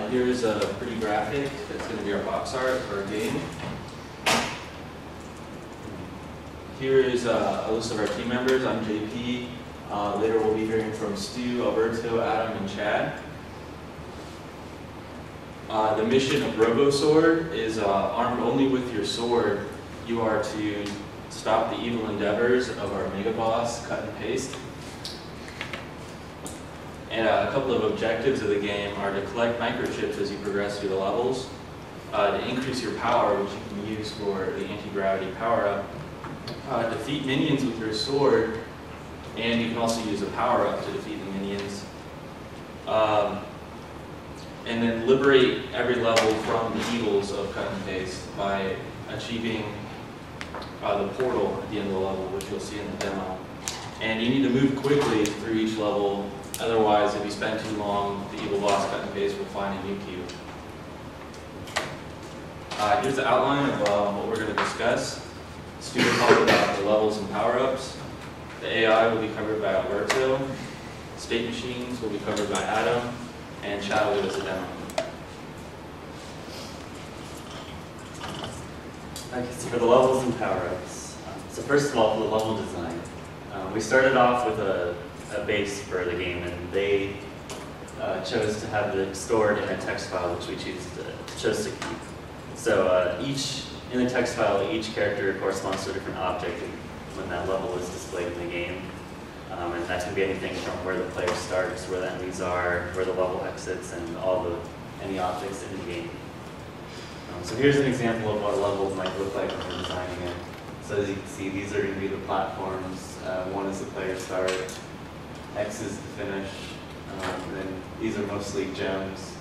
Here's a pretty graphic that's going to be our box art for our game. Here is a list of our team members. I'm JP. Later we'll be hearing from Stu, Alberto, Adam, and Chad. The mission of Robosword is armed only with your sword. You are to stop the evil endeavors of our mega boss, Cut and Paste. And a couple of objectives of the game are to collect microchips as you progress through the levels, to increase your power, which you can use for the anti-gravity power-up, defeat minions with your sword, and you can also use a power-up to defeat the minions. And then liberate every level from the evils of Cut and Paste by achieving the portal at the end of the level, which you'll see in the demo. And you need to move quickly through each level, otherwise if you spend too long, the evil boss Cut and Paste will find a new cube. Here's the outline of what we're going to discuss. Stu will talk about the levels and power-ups. The AI will be covered by Alberto. State machines will be covered by Adam. And Chad will give us a demo. Okay, so for the levels and power-ups. So first of all, for the level design. We started off with a base for the game, and they chose to have it stored in a text file, which we chose to keep. So in the text file, each character corresponds to a different object when that level is displayed in the game. And that can be anything from where the player starts, where the enemies are, where the level exits, and any objects in the game. So here's an example of what a level might look like when we're designing it. So as you can see, these are going to be the platforms. 1 is the player start, X is the finish, and then these are mostly gems,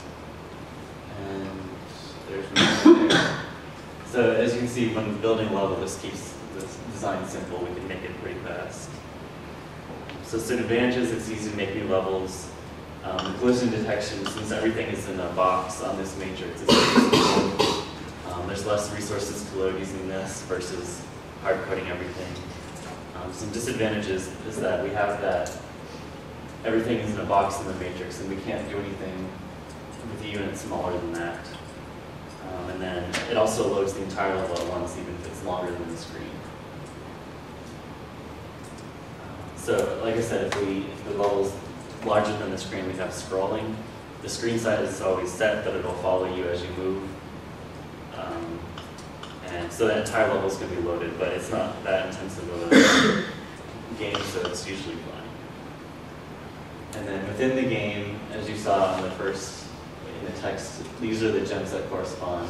and there's nothing there. So as you can see, when building a level, this keeps the design simple. We can make it pretty fast. So some advantages: it's easy to make new levels. The collision detection, since everything is in a box on this matrix, is there's less resources to load using this versus hard coding everything. Some disadvantages is that we have that everything is in a box in the matrix, and we can't do anything with a unit smaller than that. And then it also loads the entire level at once, even if it's longer than the screen. So, like I said, if the level's larger than the screen, we have scrolling. The screen size is always set, but it'll follow you as you move. And so that entire level is going to be loaded, but it's not that intensive of a game, so it's usually fine. And then within the game, as you saw in the text, these are the gems that correspond.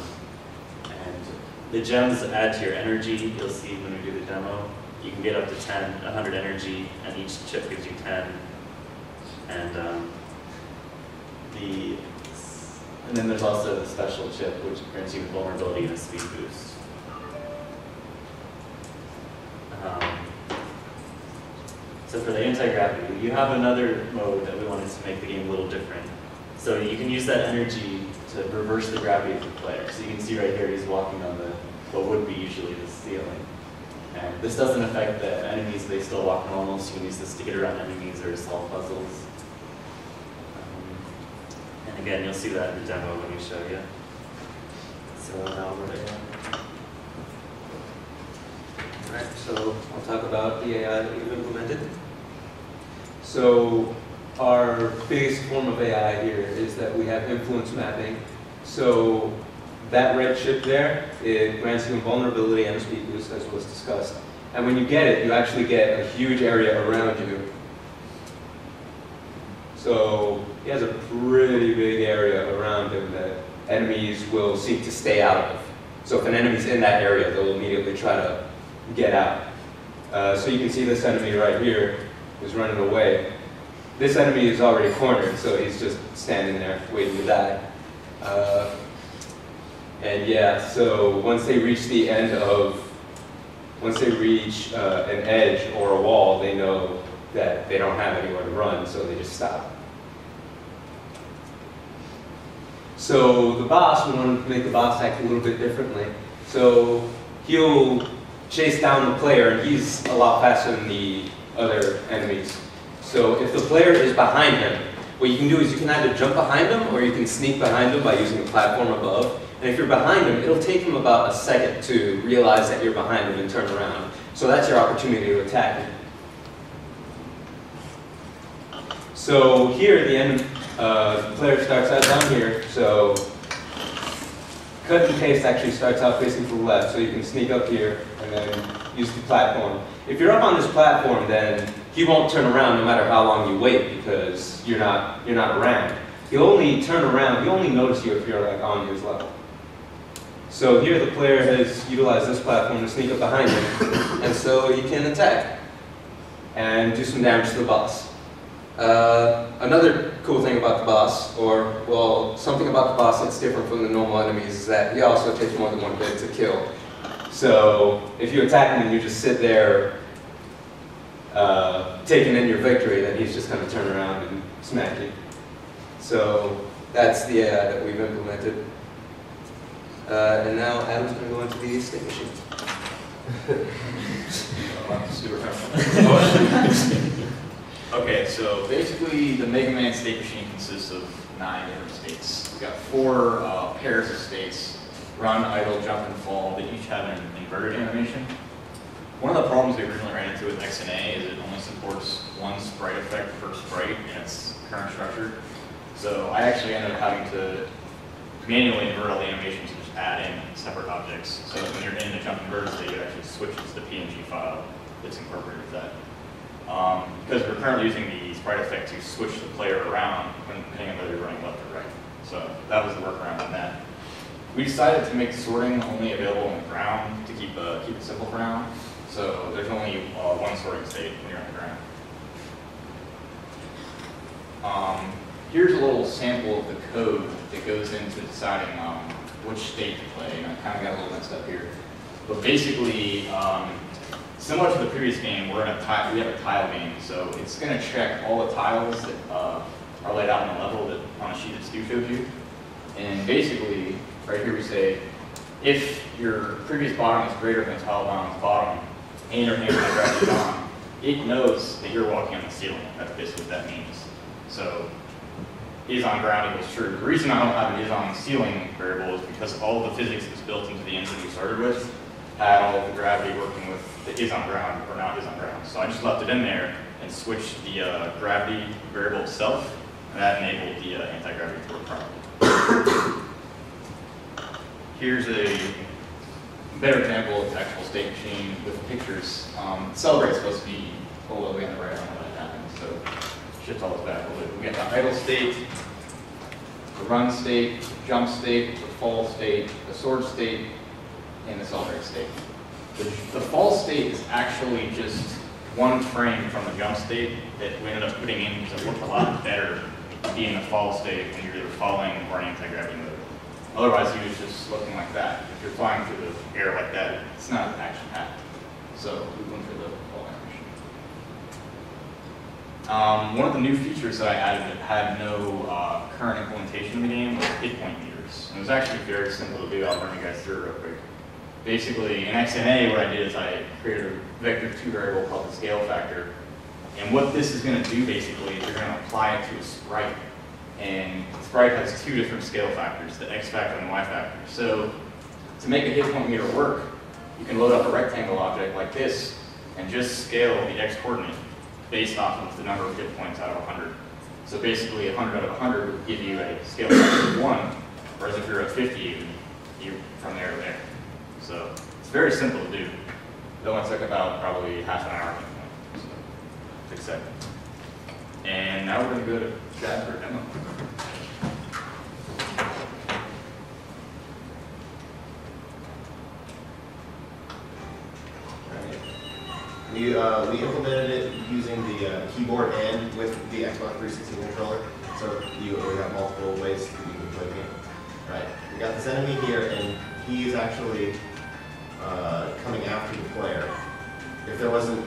And the gems add to your energy. You'll see when we do the demo. You can get up to 100 energy, and each chip gives you 10. And then there's also the special chip, which grants you vulnerability and a speed boost. So for the anti-gravity, you have another mode that we wanted to make the game a little different. So you can use that energy to reverse the gravity of the player. So you can see right here, he's walking on what would be usually the ceiling. And this doesn't affect the enemies, they still walk normal, so you can use this to get around enemies or to solve puzzles. And again, you'll see that in the demo when we show you. So now we're there. Alright, so I'll talk about the AI that we've implemented. So our biggest form of AI here is that we have influence mapping. So that red chip there, it grants you invulnerability and a speed boost, as was discussed. And when you get it, you actually get a huge area around you. So he has a pretty big area around him that enemies will seek to stay out of. So if an enemy's in that area, they'll immediately try to get out. So you can see this enemy right here is running away. This enemy is already cornered, so he's just standing there waiting to die. And yeah, so once they reach the end of, once they reach an edge or a wall, they know that they don't have anywhere to run, so they just stop. So the boss, we want to make the boss act a little bit differently. So he'll chase down the player, and he's a lot faster than the other enemies. So if the player is behind him, what you can do is you can either jump behind him or you can sneak behind him by using the platform above. And if you're behind him, it'll take him about a second to realize that you're behind him and turn around. So that's your opportunity to attack him. So here at the end, the player starts out down here. So cut and paste actually starts out facing to the left, so you can sneak up here and then use the platform. If you're up on this platform, then he won't turn around no matter how long you wait because you're not around. He'll only turn around, he'll only notice you if you're like on his level. So here the player has utilized this platform to sneak up behind him, and so you can attack and do some damage to the boss. Another cool thing about the boss, or well, something about the boss that's different from the normal enemies, is that he also takes more than one hit to kill. So if you attack him and you just sit there taking in your victory, then he's just going to turn around and smack you. So that's the AI that we've implemented. And now Adam's going to go into the state machine. Okay, so basically the Mega Man state machine consists of 9 different states. We've got 4 pairs of states: run, idle, jump, and fall. They each have an inverted animation. One of the problems we originally ran into with XNA is it only supports one sprite effect per sprite in its current structure. So I actually ended up having to manually invert all the animations and just add in separate objects. So that when you're in the jump inverted state, it actually switches the PNG file that's incorporated with that. Because we're currently using the sprite effect to switch the player around when depending on whether you're running left or right. So that was the workaround on that. We decided to make sorting only available on the ground to keep it simple for now. So there's only one sorting state when you're on the ground. Here's a little sample of the code that goes into deciding which state to play. And I kind of got a little messed up here. But basically, similar to the previous game, we have a tile game. So it's going to check all the tiles that are laid out on the level that on a sheet that Stu showed you. And basically, right here we say, if your previous bottom is greater than tile bound's bottom, and your anti-gravity is on, it knows that you're walking on the ceiling. That's basically what that means. So is on ground equals true. The reason I don't have an is on ceiling variable is because all the physics that's built into the engine we started with had all of the gravity working with the is on ground or not is on ground. So I just left it in there and switched the gravity variable itself, and that enabled the anti-gravity to work properly. Here's a better example of the actual state machine with pictures. Celebrate is supposed to be all the way on the right. I don't know what happened, so shift all this back a little bit. We got the idle state, the run state, the jump state, the fall state, the sword state, and the celebrate state. The fall state is actually just one frame from the jump state that we ended up putting in because it looked a lot better being the fall state when you're either falling or in anti-gravity mode. Otherwise, he was just looking like that. If you're flying through the air like that, it's not action-packed. So we went for the fall animation. One of the new features that I added that had no current implementation in the game was hit point meters. And it was actually very simple to do. I'll run you guys through it real quick. Basically, in XNA, what I did is I created a vector2 variable called the scale factor. And what this is going to do, basically, is you're going to apply it to a sprite. And the sprite has 2 different scale factors, the X factor and the Y factor. So to make a hit point meter work, you can load up a rectangle object like this and just scale the X coordinate based off of the number of hit points out of 100. So basically 100 out of 100 would give you a scale factor of 1, whereas if you're at 50, you're from there to there. So it's very simple to do. It only took about probably half an hour. So it's exciting. And now we're going to go to Chad for a demo. We implemented it using the keyboard and with the Xbox 360 controller, so you have multiple ways that you can play the game. Right. We got this enemy here, and he is actually coming after the player. If there wasn't,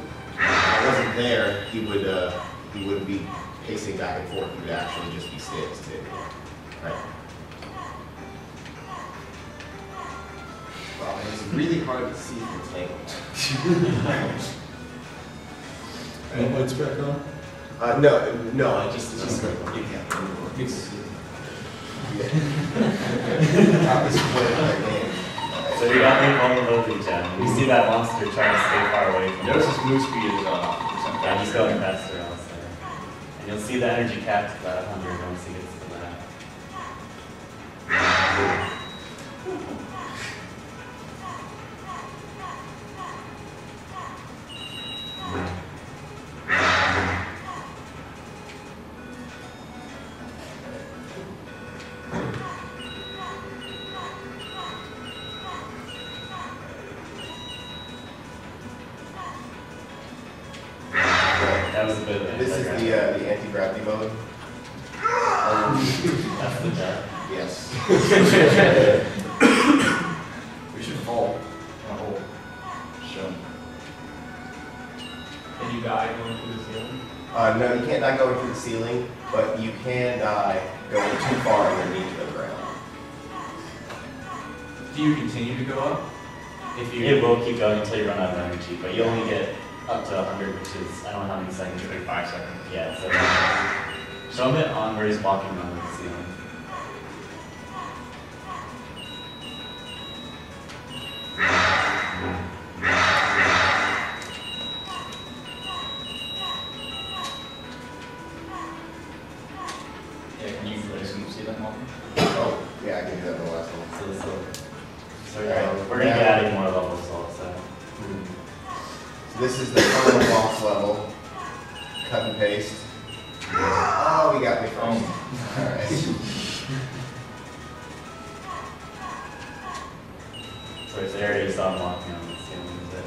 there, he wouldn't be pacing back and forth. He would actually just be standing still. Right. Wow, and it's really hard to see the tangle. Lights back on? No, it's just you can't. Top is split in the game. So you got the vulnerability gem. You see that monster trying to stay far away from Notice you. his move speed is percent Yeah, he's faster. going faster also. And you'll see the energy capped at about 100 once he gets to that. That was a bit of an This is anti-gravity. the anti-gravity mode. That's the jet. Yes. We should fall in a hole. Show him. Can you die going through the ceiling? No, you can't die going through the ceiling, but you can die going too far underneath the ground. Do you continue to go up? If you It will keep going until you run out of energy, but you only get up to 100, which is, I don't know how many seconds. Should be 5 seconds. Yeah, so show him it on where he's walking on the ceiling. Yeah, can you place him ceiling walking? Oh, yeah, I can do that in the last one. So this will, we're gonna be adding more levels also. So this is the final boss level. Cut and paste. Oh, we got me first. Alright. So it's area you saw him walking on the ceiling, is it?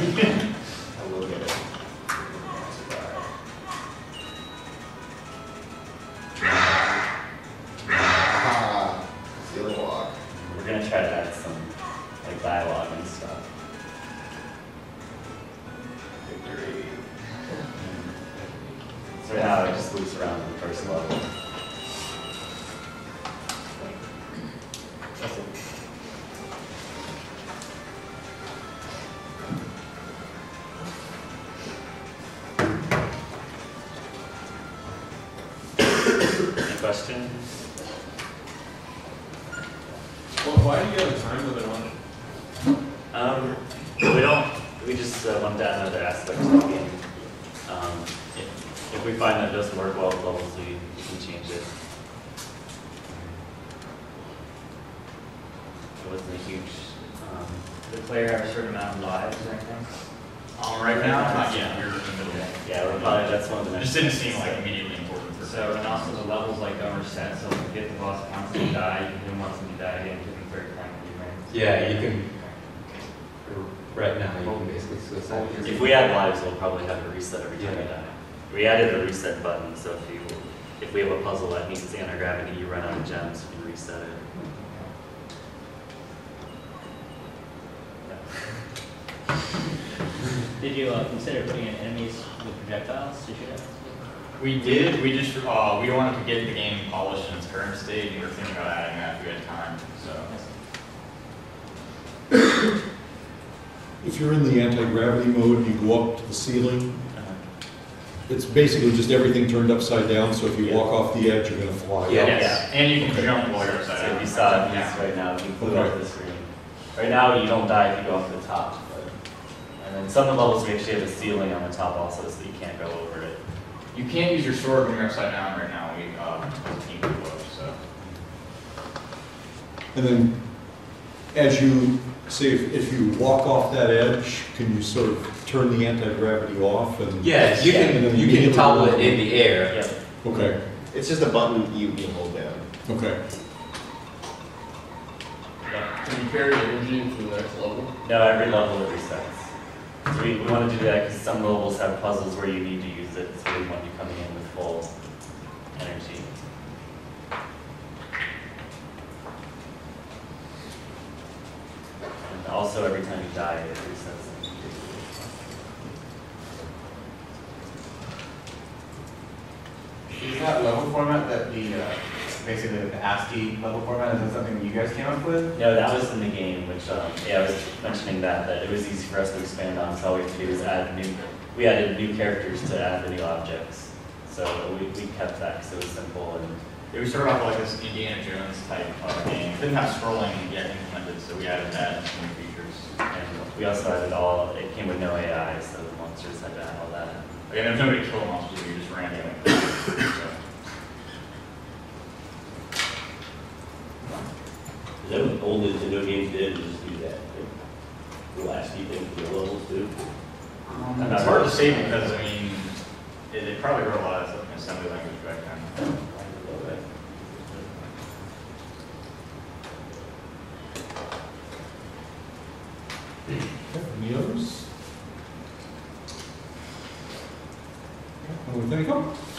I will get it. Ah, ceiling walk. We're gonna try to add some like dialogue and stuff. Victory. So right now it just loops around the first level. Any questions? Well, why do you have a time limit on it? We just want to add another aspect to the game. If we find that it doesn't work well with levels, we can change it. It wasn't a huge, The player have a certain amount of lives or anything? Right now, not yet. You're in the middle. yeah, we're probably, that's one of the It next. just didn't seem like immediately important for So, and also the levels like are set, so if you get the boss constantly die, you can once you die again, you can third time you right? Yeah, you can, right now, you can basically suicide. If we add lives, we'll probably have a reset every time we die. We added a reset button, so if we have a puzzle that needs anti-gravity, you run out of gems, you can reset it. Did you consider putting in enemies with projectiles to shoot at? We did. We just we wanted to get the game polished in its current state, and we were thinking about adding that if we had time. So If you're in the anti-gravity mode, you go up to the ceiling. It's basically just everything turned upside down, so if you walk off the edge, you're gonna fly. Yeah. yes, and you can jump while you're upside So down. if you saw it, he's right now, he flew off the screen. Right now, you don't die if you go off the top. And then some of the levels, we actually have a ceiling on the top also, so you can't go over it. You can't use your sword when you're upside down right now. We team people up, so. And then, as you, say, if you walk off that edge, can you sort of turn the anti-gravity off and? Yeah, you can toggle it in the air. Yeah. Okay, It's just a button you hold down. okay. Can you carry energy to the next level? No, every level it resets. So we want to do that because some levels have puzzles where you need to use it, so we want you coming in with full energy. And also every time you die, it resets. Is that level format that the basically like the ASCII level format. Is that something you guys came up with? No, that was in the game, which, yeah, I was mentioning that it was easy for us to expand on, so all we had to do is we added new characters to add the new objects. So we kept that because it was simple and. Yeah, we started off like this Indiana Jones type game. Couldn't have scrolling yet implemented, so we added that as new features. And we also added it came with no AI, so the monsters had to add all that. Again, there's nobody to kill monsters, you just ran it. So. Is that what old Nintendo games did, was just do that? The last few things for the levels too? It's hard to say because, I mean, they probably wrote a lot of stuff in assembly language back then. Any others? Well, thank you.